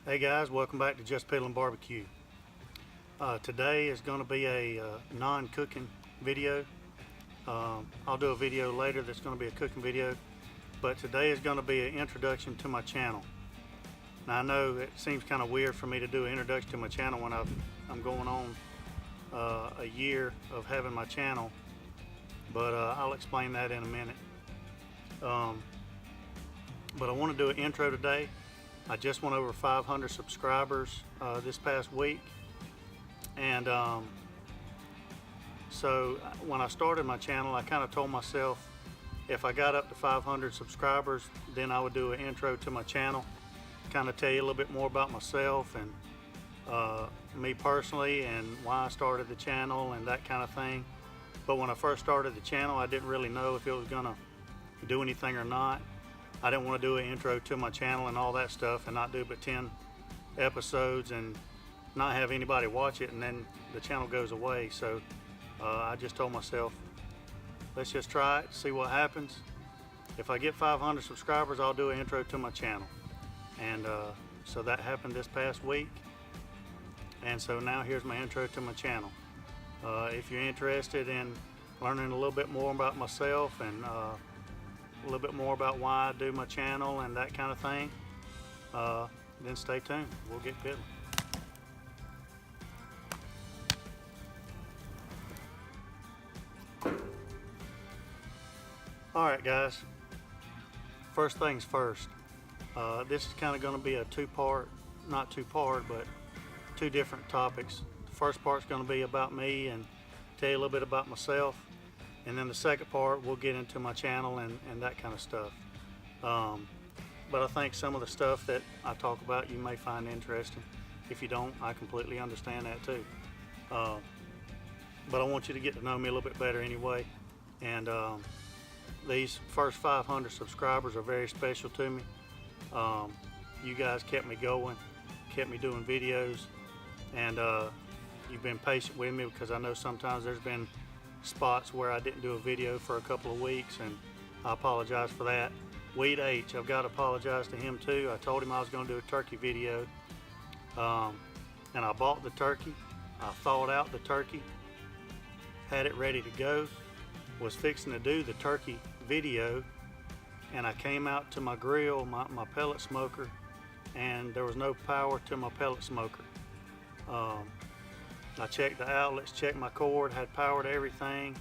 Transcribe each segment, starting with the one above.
Hey guys, welcome back to Just Piddlin Barbecue. Today is going to be a non-cooking video. I'll do a video later that's going to be a cooking video, but today is going to be an introduction to my channel. Now I know it seems kind of weird for me to do an introduction to my channel when I'm going on a year of having my channel, but I'll explain that in a minute. But I want to do an intro today. I just went over 500 subscribers this past week, and so when I started my channel, I kind of told myself if I got up to 500 subscribers, then I would do an intro to my channel, kind of tell you a little bit more about myself and me personally and why I started the channel and that kind of thing. But when I first started the channel, I didn't really know if it was gonna do anything or not. I didn't want to do an intro to my channel and all that stuff and not do but 10 episodes and not have anybody watch it and then the channel goes away. So I just told myself, let's just try it, see what happens. If I get 500 subscribers, I'll do an intro to my channel. And so that happened this past week. And so now here's my intro to my channel. If you're interested in learning a little bit more about myself and a little bit more about why I do my channel and that kind of thing, then stay tuned. We'll get piddling. Alright guys, first things first. This is kind of going to be a not two-part, but two different topics. The first part's going to be about me and tell you a little bit about myself. And then the second part, we'll get into my channel and that kind of stuff. But I think some of the stuff that I talk about you may find interesting. If you don't, I completely understand that too. But I want you to get to know me a little bit better anyway. And these first 500 subscribers are very special to me. You guys kept me going, kept me doing videos, and you've been patient with me because I know sometimes there's been spots where I didn't do a video for a couple of weeks, and I apologize for that. Weed H, I've got to apologize to him too. I told him I was going to do a turkey video, and I bought the turkey, I thawed out the turkey, had it ready to go, was fixing to do the turkey video, and I came out to my grill, my pellet smoker, and there was no power to my pellet smoker. I checked the outlets, checked my cord, had power to everything,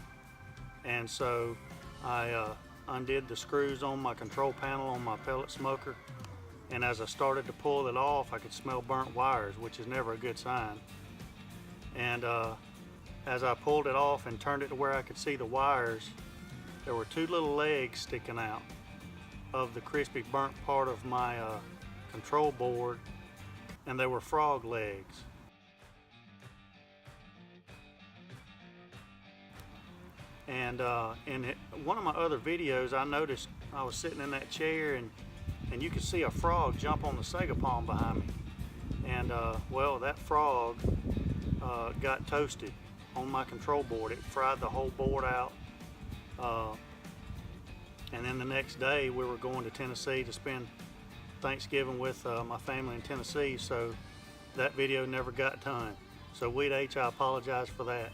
and so I undid the screws on my control panel on my pellet smoker, and as I started to pull it off, I could smell burnt wires, which is never a good sign. And as I pulled it off and turned it to where I could see the wires, there were two little legs sticking out of the crispy burnt part of my control board, and they were frog legs. And in one of my other videos, I noticed I was sitting in that chair and you could see a frog jump on the Sega palm behind me. And well, that frog got toasted on my control board. It fried the whole board out. And then the next day we were going to Tennessee to spend Thanksgiving with my family in Tennessee, so that video never got done. So Weed H, I apologize for that.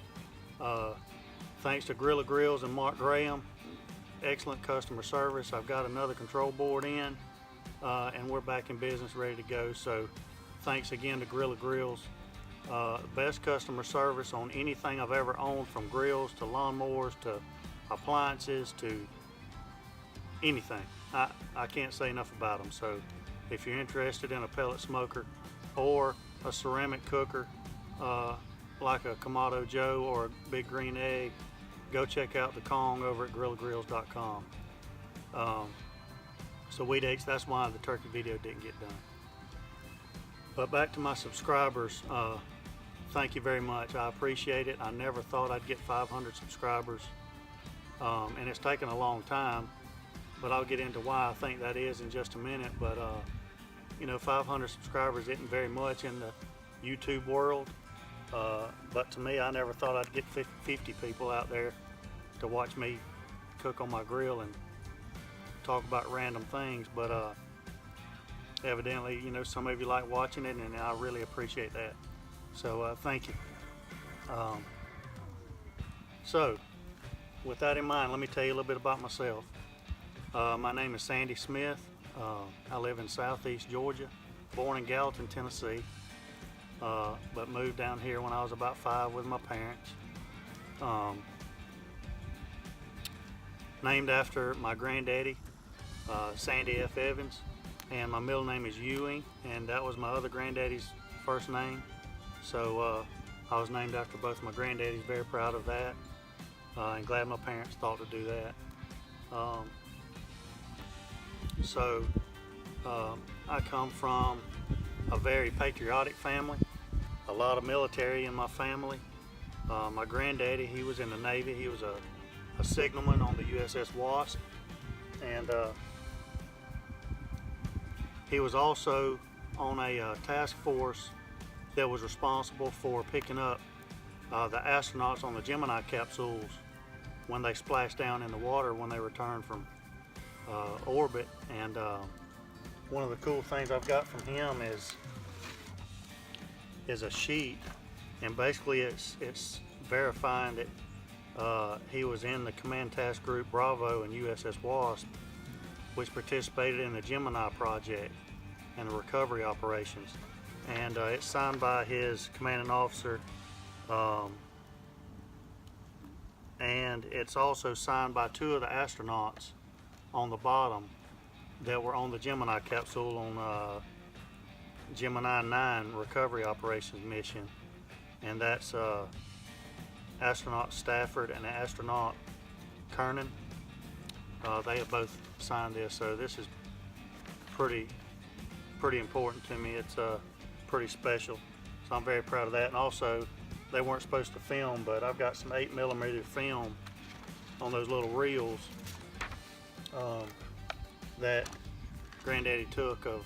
Thanks to Gorilla Grills and Mark Graham, excellent customer service. I've got another control board in, and we're back in business, ready to go. So thanks again to Gorilla Grills. Best customer service on anything I've ever owned, from grills to lawnmowers to appliances to anything. I can't say enough about them. So if you're interested in a pellet smoker or a ceramic cooker, like a Kamado Joe or a Big Green Egg, go check out the Kong over at GorillaGrills.com. So Weed H, that's why the turkey video didn't get done. But back to my subscribers, thank you very much. I appreciate it. I never thought I'd get 500 subscribers, and it's taken a long time, but I'll get into why I think that is in just a minute. But you know, 500 subscribers isn't very much in the YouTube world. But to me, I never thought I'd get 50 people out there to watch me cook on my grill and talk about random things. But evidently, you know, some of you like watching it, and I really appreciate that. So thank you. Um, so with that in mind, let me tell you a little bit about myself. My name is Sandy Smith. I live in southeast Georgia, born in Gallatin, Tennessee, but moved down here when I was about 5 with my parents. Named after my granddaddy, Sandy F. Evans, and my middle name is Ewing, and that was my other granddaddy's first name. So I was named after both my granddaddies. Very proud of that, and glad my parents thought to do that. I come from a very patriotic family, a lot of military in my family. My granddaddy, he was in the Navy. He was a signalman on the USS Wasp, and he was also on a task force that was responsible for picking up the astronauts on the Gemini capsules when they splashed down in the water when they returned from orbit. And one of the cool things I've got from him is a sheet, and basically it's verifying that he was in the Command Task Group Bravo and USS Wasp, which participated in the Gemini project and the recovery operations. And it's signed by his commanding officer, and it's also signed by 2 of the astronauts on the bottom that were on the Gemini capsule on Gemini 9 recovery operations mission, and that's astronaut Stafford and astronaut Kernan. They have both signed this, so this is pretty important to me. It's pretty special, so I'm very proud of that. And also, they weren't supposed to film, but I've got some 8mm film on those little reels that Granddaddy took of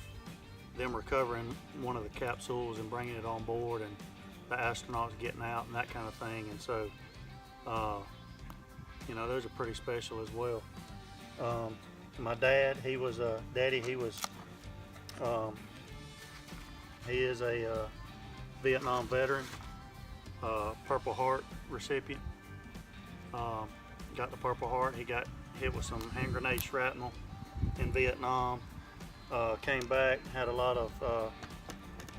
them recovering one of the capsules and bringing it on board, and the astronauts getting out and that kind of thing. And so, you know, those are pretty special as well. My dad, he was he is a Vietnam veteran, Purple Heart recipient. Got the Purple Heart. He got hit with some hand grenade shrapnel in Vietnam. Came back, had a lot of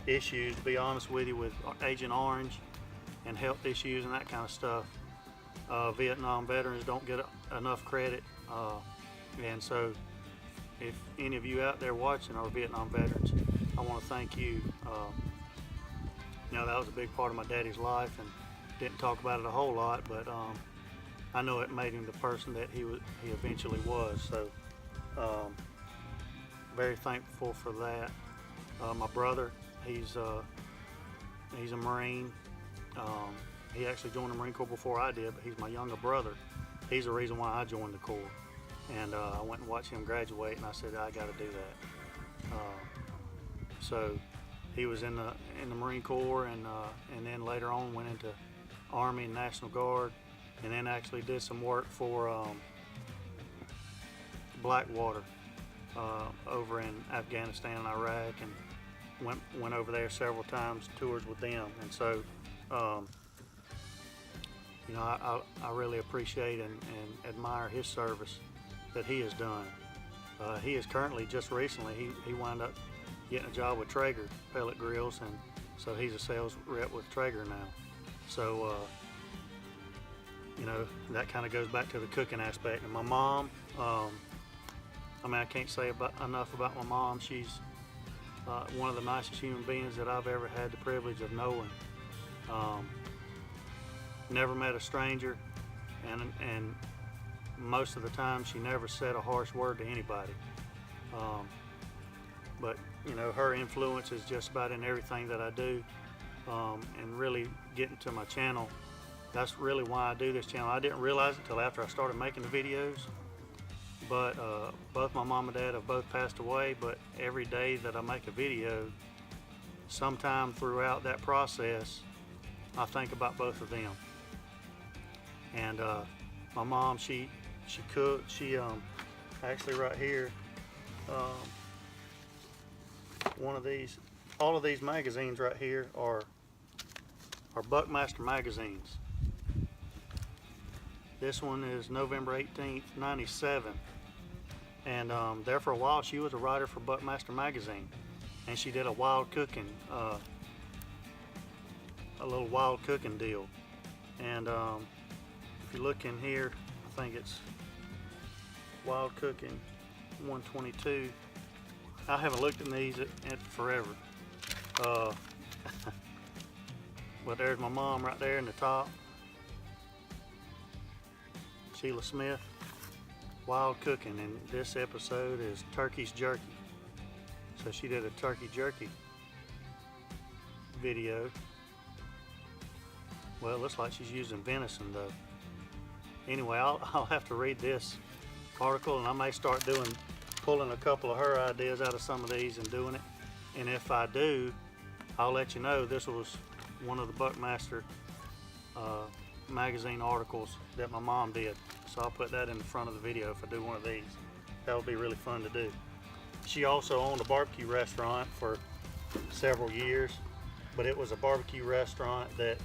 issues, to be honest with you, with Agent Orange and health issues and that kind of stuff. Vietnam veterans don't get enough credit, and so if any of you out there watching are Vietnam veterans, I want to thank you. You know, that was a big part of my daddy's life, and didn't talk about it a whole lot, but I know it made him the person that he eventually was. So very thankful for that. My brother, he's a Marine. He actually joined the Marine Corps before I did, but he's my younger brother. He's the reason why I joined the Corps. And I went and watched him graduate, and I said, I got to do that. So he was in the Marine Corps, and then later on went into Army and National Guard, and then actually did some work for Blackwater over in Afghanistan and Iraq, and went over there several times, tours with them. And so you know, I really appreciate and admire his service that he has done. He is currently, just recently, he wound up getting a job with Traeger pellet grills, and so he's a sales rep with Traeger now. So you know, that kind of goes back to the cooking aspect. And my mom, I mean, I can't say enough about my mom. She's one of the nicest human beings that I've ever had the privilege of knowing. Never met a stranger, and most of the time she never said a harsh word to anybody. But you know, her influence is just about in everything that I do, and really getting to my channel. That's really why I do this channel. I didn't realize it until after I started making the videos, but both my mom and dad have both passed away, but every day that I make a video, sometime throughout that process, I think about both of them. And my mom, she cooked. She actually right here, one of these. All of these magazines right here are Buckmaster magazines. This one is November 18th, 97. And there for a while, she was a writer for Buckmaster magazine. And she did a wild cooking, a little wild cooking deal. And if you look in here, I think it's Wild Cooking 122. I haven't looked at these in forever. But there's my mom right there in the top. Sheila Smith, Wild Cooking, and this episode is Turkey's Jerky. So she did a turkey jerky video. Well, it looks like she's using venison though. Anyway, I'll have to read this article, and I may start pulling a couple of her ideas out of some of these and doing it. And if I do, I'll let you know. This was one of the Buckmaster magazine articles that my mom did. So I'll put that in the front of the video if I do one of these. That would be really fun to do. She also owned a barbecue restaurant for several years, but it was a barbecue restaurant that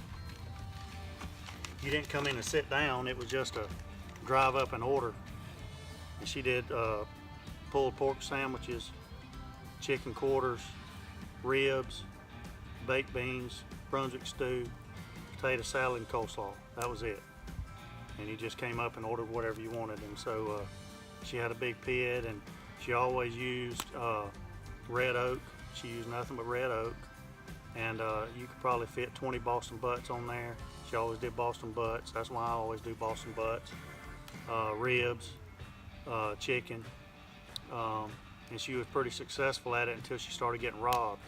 you didn't come in and sit down. It was just a drive up and order. And she did pulled pork sandwiches, chicken quarters, ribs, baked beans, Brunswick stew, potato salad, and coleslaw. That was it. And you just came up and ordered whatever you wanted. And so she had a big pit, and she always used red oak. She used nothing but red oak. And you could probably fit 20 Boston butts on there. She always did Boston butts. That's why I always do Boston butts. Ribs, chicken. And she was pretty successful at it until she started getting robbed.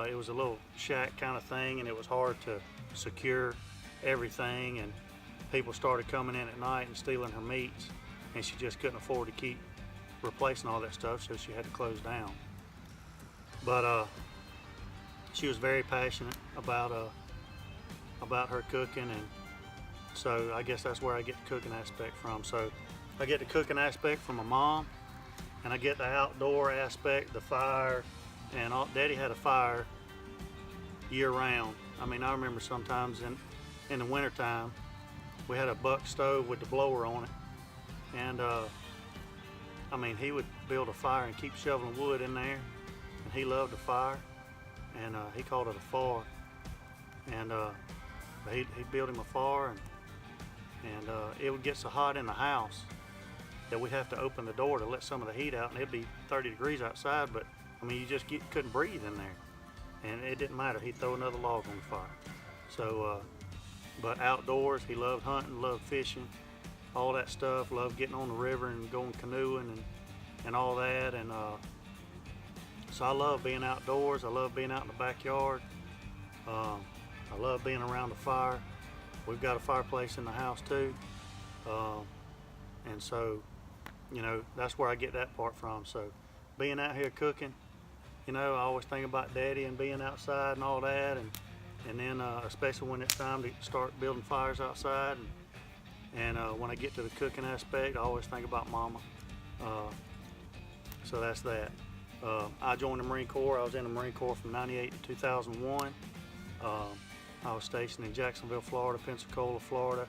It was a little shack kind of thing, and it was hard to secure everything, and people started coming in at night and stealing her meats, and she just couldn't afford to keep replacing all that stuff, so she had to close down. But she was very passionate about her cooking, and so I guess that's where I get the cooking aspect from. So I get the cooking aspect from my mom, and I get the outdoor aspect, the fire, and Daddy had a fire year round. I mean, I remember sometimes in the wintertime, we had a buck stove with the blower on it, and I mean, he would build a fire and keep shoveling wood in there, and he loved the fire, and he called it a far, and he'd build him a far, and it would get so hot in the house that we'd have to open the door to let some of the heat out, and it'd be 30 degrees outside, but I mean, you just couldn't breathe in there, and it didn't matter. He'd throw another log on the fire. So, but outdoors, he loved hunting, loved fishing, all that stuff, loved getting on the river and going canoeing and all that, and so I love being outdoors. I love being out in the backyard. I love being around the fire. We've got a fireplace in the house too, and so, you know, that's where I get that part from. So being out here cooking, you know, I always think about Daddy and being outside and all that, and then especially when it's time to start building fires outside, and when I get to the cooking aspect, I always think about Mama. So that's that. I joined the Marine Corps. I was in the Marine Corps from '98 to 2001. I was stationed in Jacksonville, Florida, Pensacola, Florida,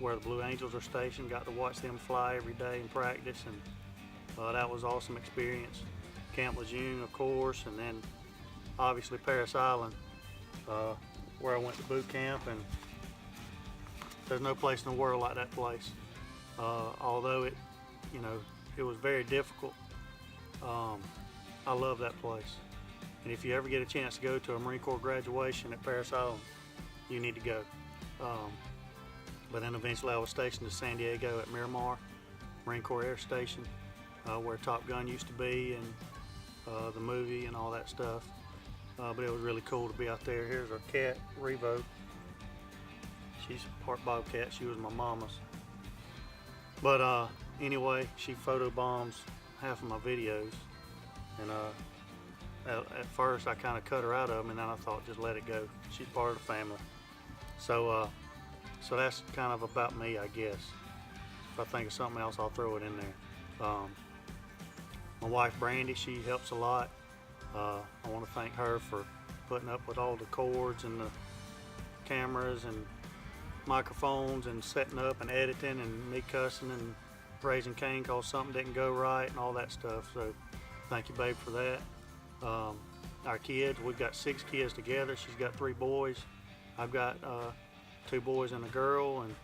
where the Blue Angels are stationed. Got to watch them fly every day in practice, and that was an awesome experience. Camp Lejeune, of course, and then obviously Parris Island, where I went to boot camp, and there's no place in the world like that place. Although it, you know, it was very difficult, I love that place. And if you ever get a chance to go to a Marine Corps graduation at Parris Island, you need to go. But then eventually I was stationed in San Diego at Miramar, Marine Corps Air Station, where Top Gun used to be, and the movie and all that stuff. But it was really cool to be out there. Here's our cat, Revo. She's part Bobcat. She was my mama's. But anyway, she photobombs half of my videos. And at first I kind of cut her out of them, and then I thought, just let it go. She's part of the family. So so that's kind of about me, I guess. If I think of something else, I'll throw it in there. My wife Brandy, she helps a lot. I want to thank her for putting up with all the cords and the cameras and microphones and setting up and editing and me cussing and raising Cain cause something didn't go right and all that stuff. So thank you, babe, for that. Our kids, we've got 6 kids together. She's got 3 boys. I've got 2 boys and a girl, and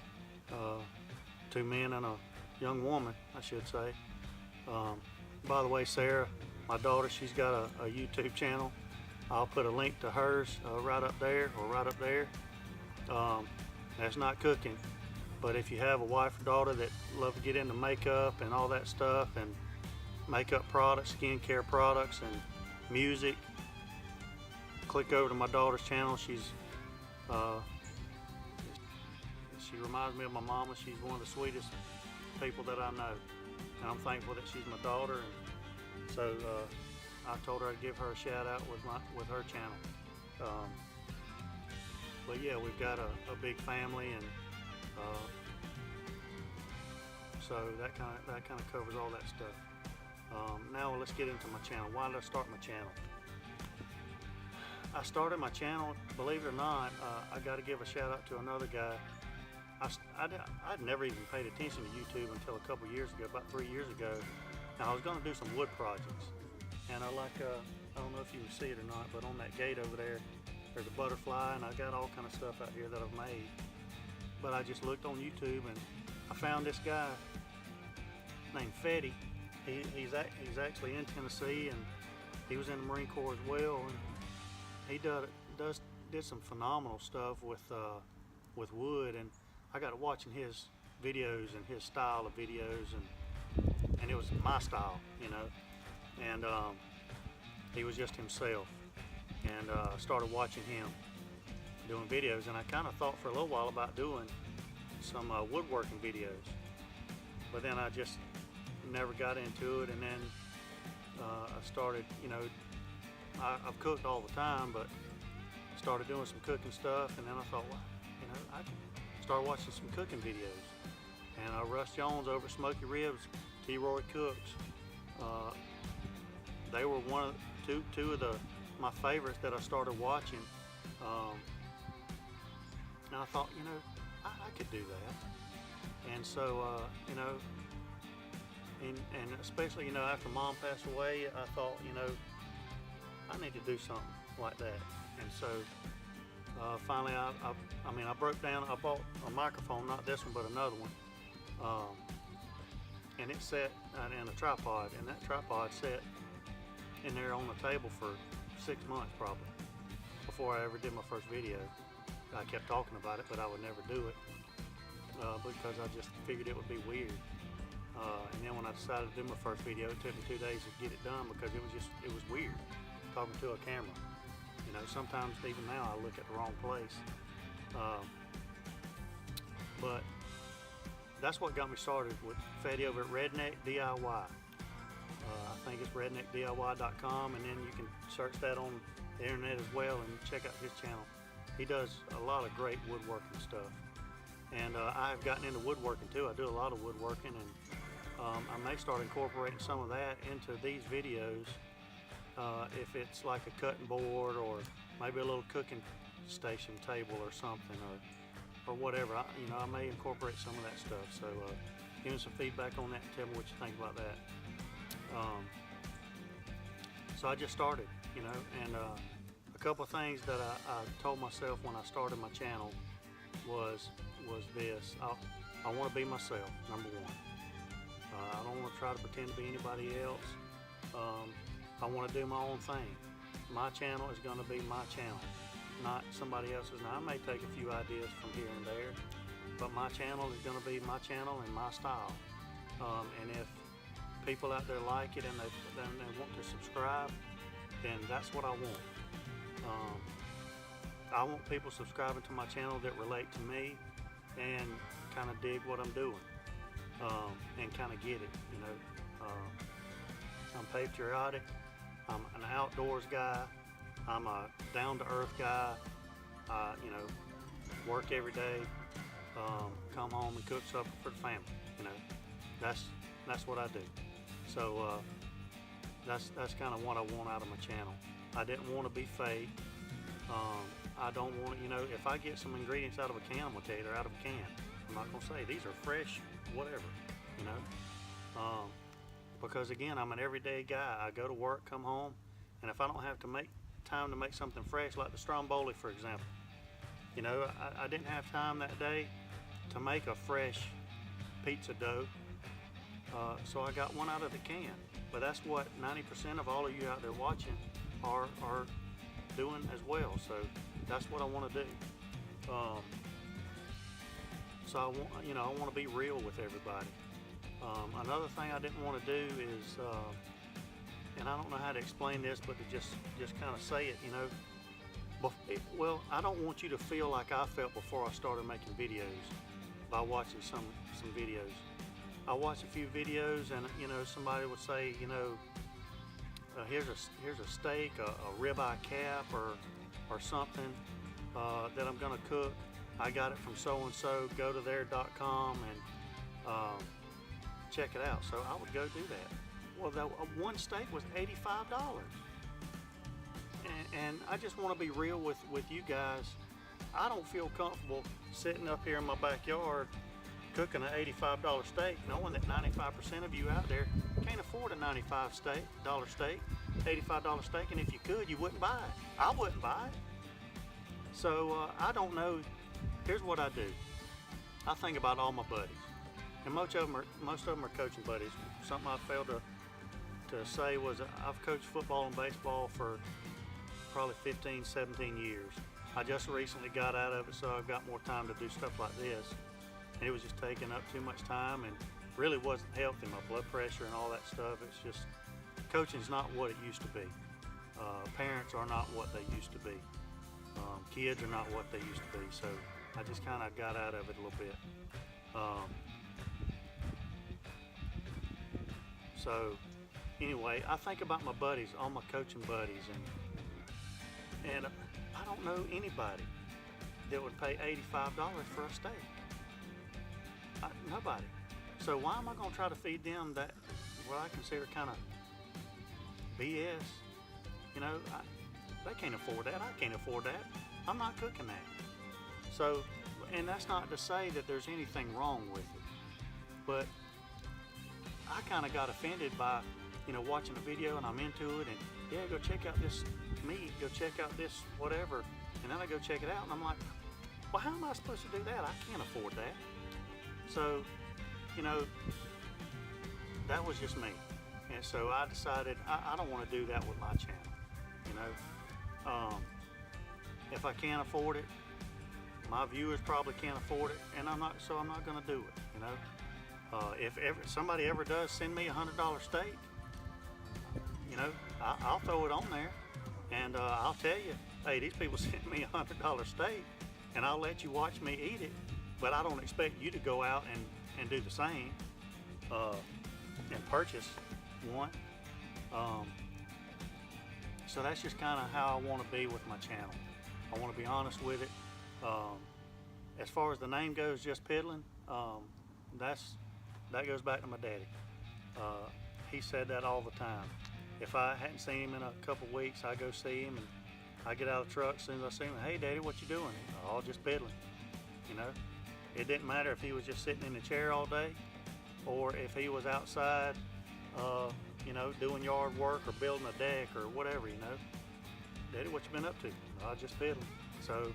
2 men and a young woman, I should say. By the way, Sarah, my daughter, she's got a YouTube channel. I'll put a link to hers right up there or right up there. That's not cooking, but if you have a wife or daughter that love to get into makeup and all that stuff, and makeup products, skincare products, and music, click over to my daughter's channel. She reminds me of my mama. She's one of the sweetest people that I know, and I'm thankful that she's my daughter. And so I told her I'd give her a shout out with her channel. But yeah, we've got a big family, and so that kind of covers all that stuff. Now let's get into my channel. Why did I start my channel? I started my channel, believe it or not, I got to give a shout out to another guy. I'd never even paid attention to YouTube until a couple years ago, about 3 years ago. And I was going to do some wood projects. And I don't know if you can see it or not, but on that gate over there, there's a butterfly, and I got all kind of stuff out here that I've made. But I just looked on YouTube, and I found this guy named Fetty. He's actually in Tennessee, and he was in the Marine Corps as well. And he did some phenomenal stuff with wood, and I got to watching his videos and his style of videos, and it was my style, you know. And he was just himself, and I started watching him doing videos, and I kind of thought for a little while about doing some woodworking videos, but then I just never got into it. And then I started, you know, I've cooked all the time, but started doing some cooking stuff, and then I thought, well, you know, I can start watching some cooking videos. And Russ Jones over at Smoky Ribs, T-Roy Cooks, they were two of my favorites that I started watching, and I thought, you know, I could do that. And so, you know, and especially, you know, after Mom passed away, I thought, you know, I need to do something like that. And so finally, I broke down. I bought a microphone, not this one, but another one, and it sat in a tripod, and that tripod sat in there on the table for 6 months probably before I ever did my first video. I kept talking about it, but I would never do it because I just figured it would be weird. And then when I decided to do my first video, it took me 2 days to get it done because it was weird talking to a camera. You know, sometimes even now I look at the wrong place. But that's what got me started with Fetty over at Redneck DIY. I think it's redneckdiy.com, and then you can search that on the internet as well and check out his channel. He does a lot of great woodworking stuff. And I have gotten into woodworking too. I do a lot of woodworking, and I may start incorporating some of that into these videos. If it's like a cutting board, or maybe a little cooking station table or something, or whatever. I may incorporate some of that stuff. So give me some feedback on that and tell me what you think about that. So I just started, you know, and a couple of things that I told myself when I started my channel was this: I want to be myself, number one. I don't want to try to pretend to be anybody else. I want to do my own thing. My channel is going to be my channel, not somebody else's. Now, I may take a few ideas from here and there, but my channel is going to be my channel and my style. And if people out there like it and they want to subscribe, then that's what I want. I want people subscribing to my channel that relate to me and kind of dig what I'm doing, and kind of get it, you know. I'm patriotic. I'm an outdoors guy. I'm a down-to-earth guy. You know, work every day. Come home and cook supper for the family. You know, that's what I do. So that's kind of what I want out of my channel. I didn't want to be fake. I don't want to, if I get some ingredients out of a can, I'm gonna tell you they're out of a can. I'm not gonna say these are fresh, whatever, because again, I'm an everyday guy. I go to work, come home, and if I don't have to make time to make something fresh, like the stromboli, for example, I didn't have time that day to make a fresh pizza dough, so I got one out of the can. But that's what 90% of all of you out there watching are doing as well. So that's what I want to do. So I want to be real with everybody. Another thing I didn't want to do is, and I don't know how to explain this, but to just kind of say it, well, I don't want you to feel like I felt before I started making videos by watching some videos. I watched a few videos, and somebody would say, here's a steak, a ribeye cap, or something that I'm gonna cook. I got it from so and so. Go to their.com and check it out. So I would go do that. Well, that one steak was $85, and I just want to be real with you guys. I don't feel comfortable sitting up here in my backyard cooking an $85 steak, knowing that 95% of you out there can't afford a $95 steak, $85 steak, and if you could, you wouldn't buy it. I wouldn't buy it. So I don't know. Here's what I do. I think about all my buddies, and most of them are coaching buddies. Something I failed to say was I've coached football and baseball for probably 15, 17 years. I just recently got out of it, so I've got more time to do stuff like this. And it was just taking up too much time and really wasn't healthy. My blood pressure and all that stuff. It's just, coaching's not what it used to be. Parents are not what they used to be. Kids are not what they used to be. So I just kind of got out of it a little bit. So anyway, I think about my buddies, all my coaching buddies, and I don't know anybody that would pay $85 for a steak. Nobody. So why am I going to try to feed them that what I consider kind of BS? They can't afford that. I can't afford that. I'm not cooking that. So, and that's not to say that there's anything wrong with it, but I kind of got offended by, watching a video and I'm into it, and yeah, go check out this meat, go check out this whatever, and then I go check it out and I'm like, well, how am I supposed to do that? I can't afford that. So, that was just me. And so I decided I don't want to do that with my channel. If I can't afford it, my viewers probably can't afford it, and I'm not going to do it. If somebody ever does send me $100 steak, I'll throw it on there, and I'll tell you, hey, these people sent me $100 steak, and I'll let you watch me eat it. But I don't expect you to go out and do the same and purchase one. So that's just kind of how I want to be with my channel. I want to be honest with it. As far as the name goes, Just Piddlin, that goes back to my daddy. He said that all the time. If I hadn't seen him in a couple weeks, I go see him, and I get out of the truck as soon as I see him. Hey, Daddy, what you doing? Oh, just piddling. It didn't matter if he was just sitting in the chair all day, or if he was outside, doing yard work or building a deck or whatever. Daddy, what you been up to? Oh, just piddling. So,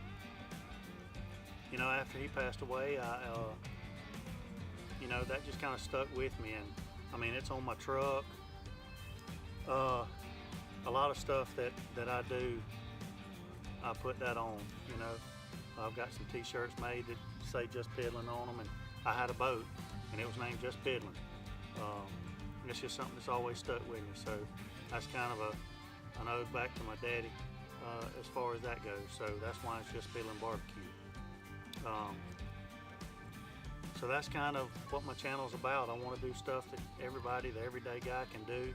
after he passed away, that just kind of stuck with me, and I mean, it's on my truck. A lot of stuff that I do, I put that on. I've got some t-shirts made that say Just Piddlin on them, and I had a boat and it was named Just Piddlin. It's just something that's always stuck with me, so that's kind of an ode back to my daddy as far as that goes. So that's why it's Just Piddlin Barbecue. So that's kind of what my channel is about. I want to do stuff that everybody, the everyday guy, can do,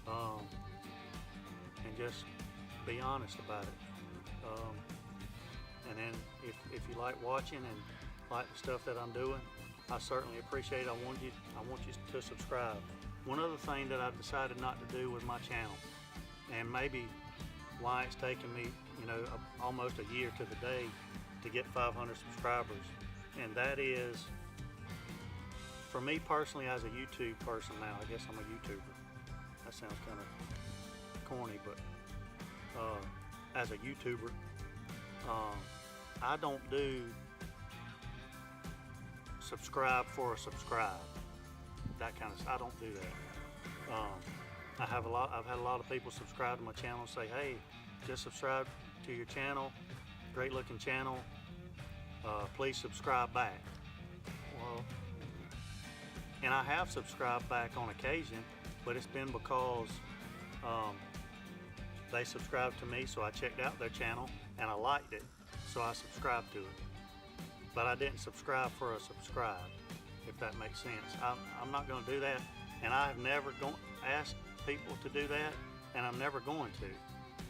and just be honest about it. And then if you like watching and like the stuff that I'm doing, I certainly appreciate it. I want you to subscribe. one other thing that I've decided not to do with my channel, and maybe why it's taken me, you know, almost a year to the day to get 500 subscribers, and that is, for me personally, as a YouTube person now, I guess I'm a YouTuber. That sounds kind of corny, but as a YouTuber, I don't do subscribe for a subscribe. That kind of, I don't do that. I've had a lot of people subscribe to my channel and say, hey, just subscribe to your channel, great looking channel, please subscribe back. Well, and I have subscribed back on occasion, but it's been because they subscribed to me, so I checked out their channel and I liked it, so I subscribed to it. But I didn't subscribe for a subscribe, if that makes sense. I'm not going to do that, and I have never asked people to do that, and I'm never going to.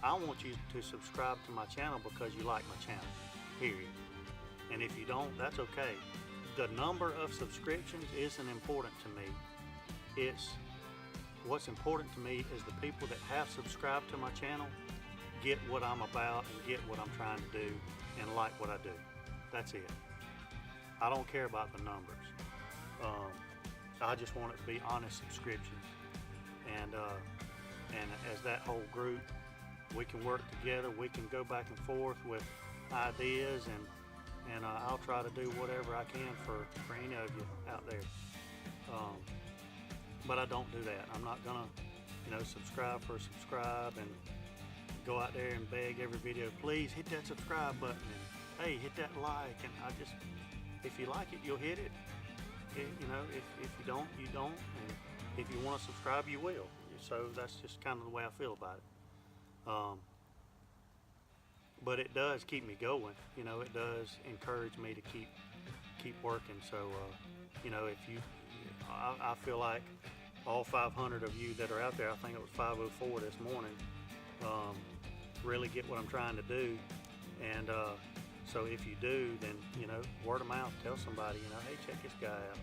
I want you to subscribe to my channel because you like my channel, period. And if you don't, that's okay. The number of subscriptions isn't important to me. What's important to me is the people that have subscribed to my channel get what I'm about and get what I'm trying to do and like what I do. That's it. I don't care about the numbers. I just want it to be honest subscriptions. And as that whole group, we can work together. We can go back and forth with ideas, and I'll try to do whatever I can for any of you out there. But I don't do that. I'm not gonna, subscribe for a subscribe and go out there and beg every video, please hit that subscribe button, and hey, hit that like. And if you like it, you'll hit it. If you don't, you don't. And if you want to subscribe, you will. So that's just kind of the way I feel about it. But it does keep me going. It does encourage me to keep working. So, I feel like all 500 of you that are out there, I think it was 504 this morning, really get what I'm trying to do. And so if you do, then, word of mouth, tell somebody, hey, check this guy out.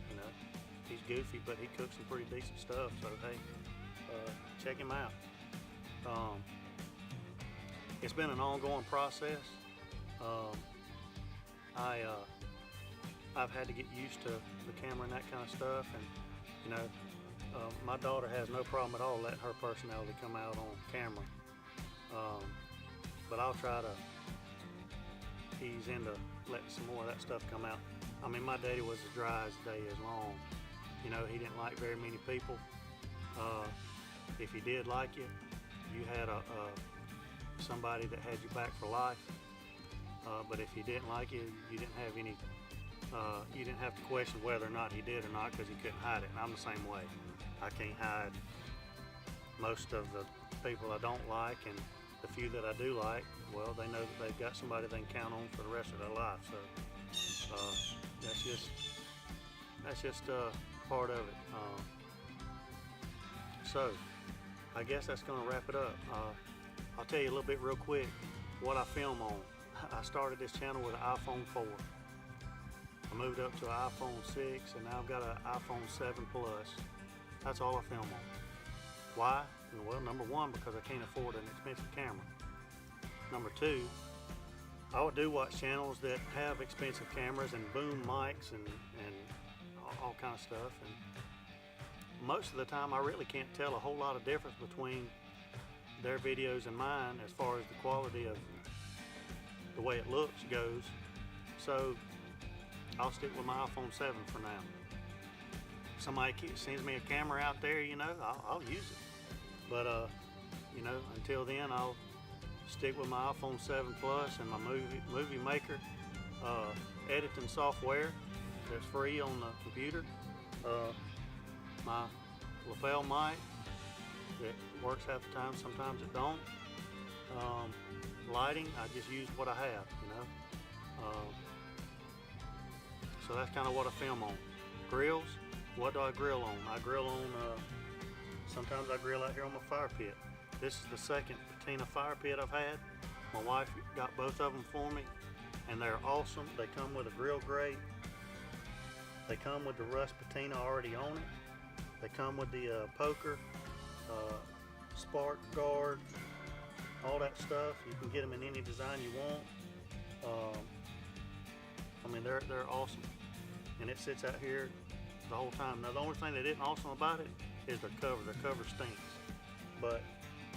He's goofy, but he cooks some pretty decent stuff. So, hey, check him out. It's been an ongoing process. I've had to get used to the camera and that kind of stuff, and my daughter has no problem at all letting her personality come out on camera. But I'll try to ease into letting some more of that stuff come out. I mean, my daddy was as dry as the day is long. He didn't like very many people. If he did like you, you had somebody that had your back for life. But if he didn't like you, you didn't have any. You didn't have to question whether or not he did or not, because he couldn't hide it. And I'm the same way. I can't hide most of the people I don't like, and the few that I do like, well, they know that they've got somebody they can count on for the rest of their life. So that's just part of it. So I guess that's going to wrap it up. I'll tell you a little bit real quick what I film on. I started this channel with an iPhone 4. I moved up to an iPhone 6, and now I've got an iPhone 7 Plus. That's all I film on. Why? Well, number one, because I can't afford an expensive camera. Number two, I do watch channels that have expensive cameras and boom mics and all kind of stuff. And most of the time, I really can't tell a whole lot of difference between their videos and mine as far as the quality of the way it looks goes. So I'll stick with my iPhone 7 for now. If somebody sends me a camera out there, I'll use it. But until then, I'll stick with my iPhone 7 Plus and my movie maker editing software that's free on the computer. My lapel mic that works half the time, sometimes it don't. Lighting, I just use what I have, so that's kind of what I film on. Grills, what do I grill on? I grill on, sometimes I grill out here on my fire pit. This is the second patina fire pit I've had. My wife got both of them for me, and they're awesome. They come with a grill grate. They come with the rust patina already on it. They come with the poker, spark guard, all that stuff. You can get them in any design you want. I mean, they're awesome, and it sits out here the whole time. Now, the only thing that isn't awesome about it is the cover. The cover stinks, but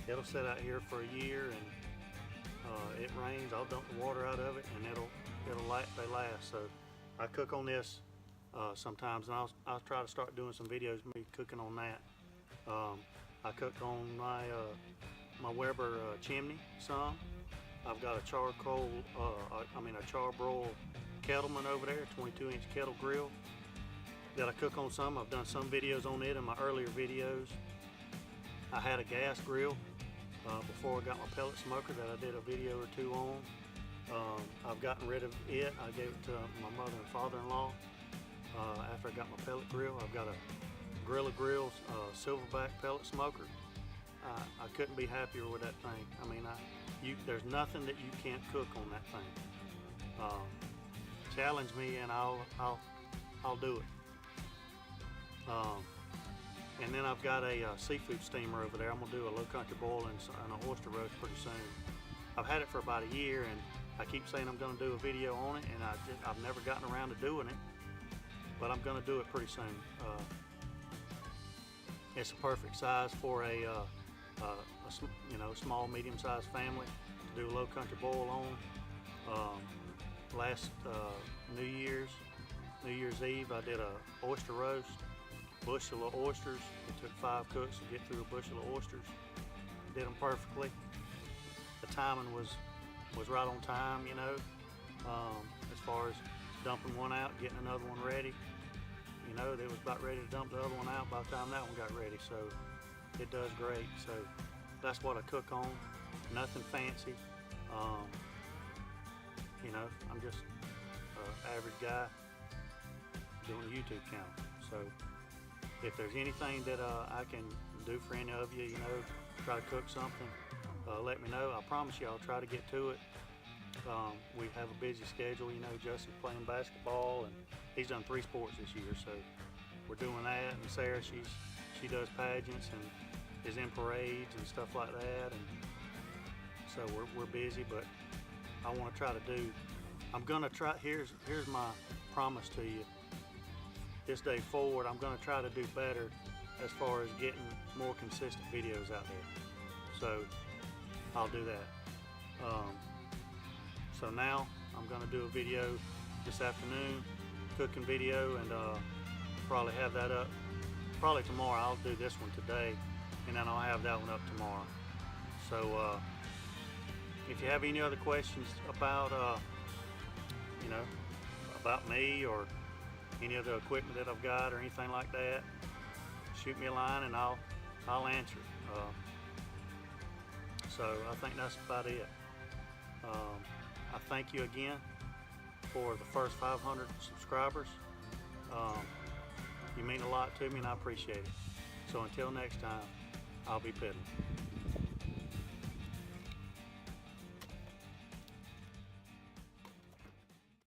it'll sit out here for a year, and it rains, I'll dump the water out of it, and they last. So I cook on this sometimes, and I'll try to start doing some videos of me cooking on that. I cook on my Weber chimney some. I've got a charcoal, a charbroil kettleman over there, 22-inch kettle grill that I cook on some. I've done some videos on it in my earlier videos. I had a gas grill before I got my pellet smoker that I did a video or two on. I've gotten rid of it. I gave it to my mother and father-in-law after I got my pellet grill. I've got a Gorilla Grills silverback pellet smoker. I couldn't be happier with that thing. I mean, there's nothing that you can't cook on that thing. Challenge me and I'll do it. And then I've got a seafood steamer over there. I'm gonna do a low country boil and an oyster roast pretty soon. I've had it for about a year, and I keep saying I'm gonna do a video on it, and I've never gotten around to doing it, but I'm gonna do it pretty soon. It's a perfect size for a small, medium-sized family to do a low country boil on. Last New Year's Eve, I did a oyster roast, bushel of oysters. It took 5 cooks to get through a bushel of oysters. Did them perfectly. The timing was right on time, as far as dumping one out, getting another one ready. They was about ready to dump the other one out by the time that one got ready, so it does great. So that's what I cook on. Nothing fancy. I'm just an average guy doing a YouTube channel. So if there's anything that I can do for any of you, try to cook something, let me know. I promise you I'll try to get to it. We have a busy schedule. Justin's playing basketball, and he's done 3 sports this year, so we're doing that. And Sarah, she does pageants and is in parades and stuff like that, and so we're busy. But I want to try to do. I'm gonna try. Here's my promise to you. This day forward, I'm gonna try to do better as far as getting more consistent videos out there. So I'll do that. So now I'm gonna do a video this afternoon, cooking video, and probably have that up probably tomorrow. I'll do this one today, and then I'll have that one up tomorrow. So if you have any other questions about about me or any other equipment that I've got or anything like that, shoot me a line and I'll answer it. So I think that's about it. I thank you again for the first 500 subscribers. You mean a lot to me, and I appreciate it. So until next time, I'll be Piddlin.